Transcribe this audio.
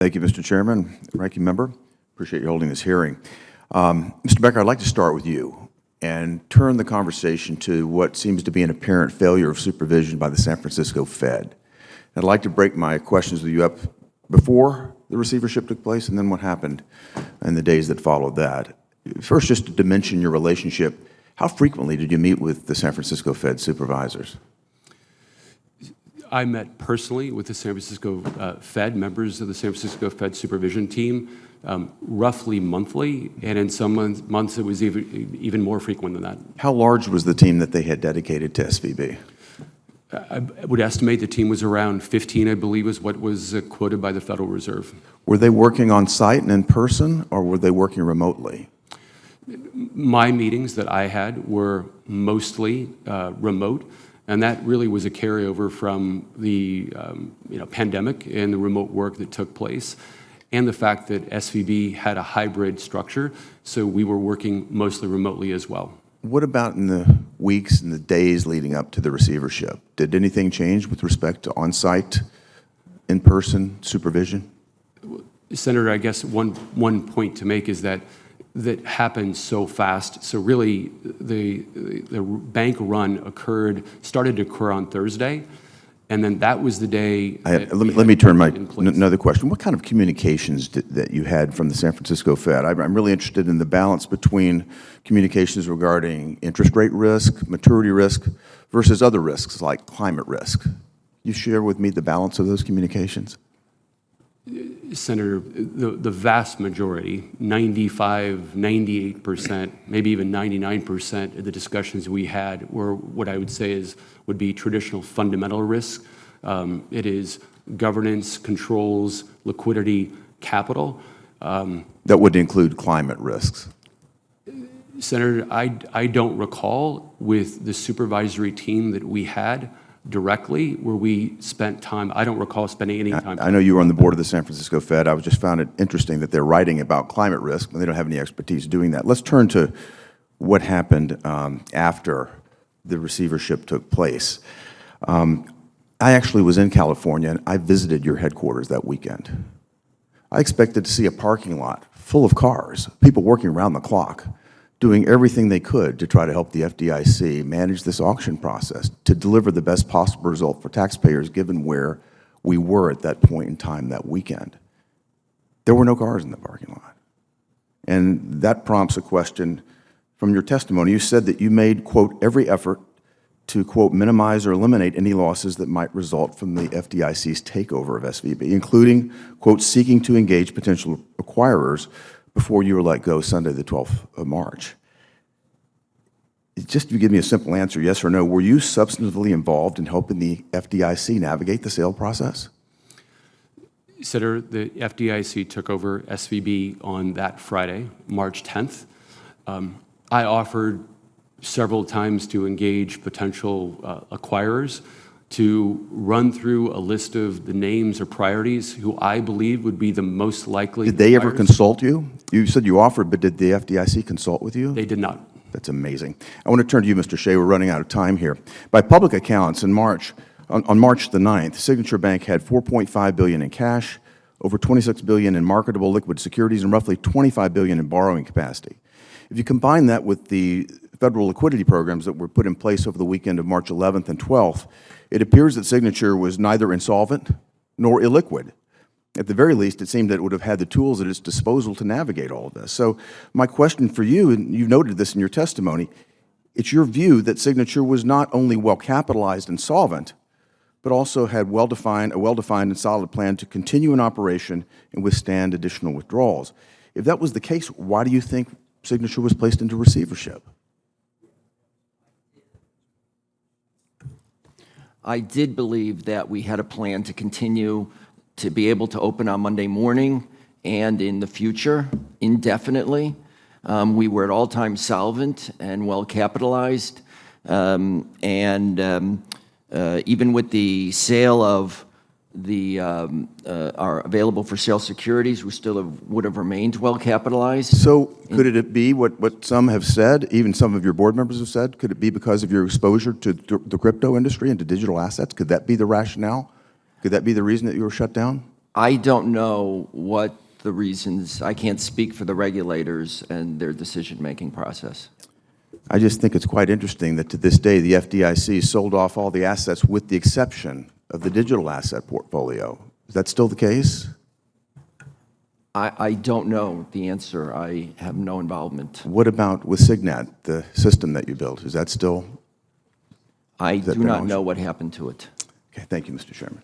Thank you, Mr. Chairman, Ranking Member. Appreciate you holding this hearing. Mr. Becker, I'd like to start with you and turn the conversation to what seems to be an apparent failure of supervision by the San Francisco Fed. I'd like to break my questions with you up before the receivership took place and then what happened in the days that followed that. First, just to dimension your relationship, how frequently did you meet with the San Francisco Fed supervisors? I met personally with the San Francisco Fed, members of the San Francisco Fed supervision team, roughly monthly, and in some months it was even more frequent than that. How large was the team that they had dedicated to SVB? I would estimate the team was around 15, I believe, is what was quoted by the Federal Reserve. Were they working on site and in person, or were they working remotely? My meetings that I had were mostly remote. And that really was a carryover from the pandemic and the remote work that took place, and the fact that SVB had a hybrid structure, so we were working mostly remotely as well. What about in the weeks and the days leading up to the receivership? Did anything change with respect to on-site, in-person supervision? Senator, I guess one point to make is that happened so fast. So really, the bank run started to occur on Thursday, and then that was the day. Let me turn another question. What kind of communications that you had from the San Francisco Fed? I'm really interested in the balance between communications regarding interest rate risk, maturity risk, versus other risks like climate risk. You share with me the balance of those communications? Senator, the vast majority, 95, 98%, maybe even 99% of the discussions we had were what I would say would be traditional fundamental risk. It is governance, controls, liquidity, capital. That would include climate risks. Senator, I don't recall with the supervisory team that we had directly where we spent time. I don't recall spending any time. I know you were on the board of the San Francisco Fed. I just found it interesting that they're writing about climate risk, and they don't have any expertise doing that. Let's turn to what happened after the receivership took place. I actually was in California, and I visited your headquarters that weekend. I expected to see a parking lot full of cars, people working around the clock, doing everything they could to try to help the FDIC manage this auction process to deliver the best possible result for taxpayers given where we were at that point in time that weekend. There were no cars in the parking lot. And that prompts a question from your testimony. You said that you made, quote, every effort to, quote, minimize or eliminate any losses that might result from the FDIC's takeover of SVB, including, quote, seeking to engage potential acquirers before you were let go Sunday, the 12th of March. Just to give me a simple answer, yes or no, were you substantively involved in helping the FDIC navigate the sale process? Senator, the FDIC took over SVB on that Friday, March 10th. I offered several times to engage potential acquirers to run through a list of the names or priorities who I believe would be the most likely. Did they ever consult you? You said you offered, but did the FDIC consult with you? They did not. That's amazing. I want to turn to you, Mr. Shea. We're running out of time here. By public accounts, on March the 9th, Signature Bank had $4.5 billion in cash, over $26 billion in marketable liquid securities, and roughly $25 billion in borrowing capacity. If you combine that with the federal liquidity programs that were put in place over the weekend of March 11th and 12th, it appears that Signature was neither insolvent nor illiquid. At the very least, it seemed that it would have had the tools at its disposal to navigate all of this. So my question for you, and you've noted this in your testimony, it's your view that Signature was not only well-capitalized and solvent, but also had a well-defined and solid plan to continue in operation and withstand additional withdrawals. If that was the case, why do you think Signature was placed into receivership? I did believe that we had a plan to continue to be able to open on Monday morning and in the future indefinitely. We were at all times solvent and well capitalized, even with the sale of our available for sale securities, we still would have remained well capitalized. So could it be what some have said, even some of your board members have said, could it be because of your exposure to the crypto industry and to digital assets? Could that be the rationale? Could that be the reason that you were shut down? I don't know what the reasons, I can't speak for the regulators and their decision-making process. I just think it's quite interesting that to this day, the FDIC sold off all the assets with the exception of the digital asset portfolio. Is that still the case? I don't know the answer. I have no involvement. What about with Signat, the system that you built? Is that still? I Has that do been not launched? know what happened to it. Okay, thank you, Mr. Chairman.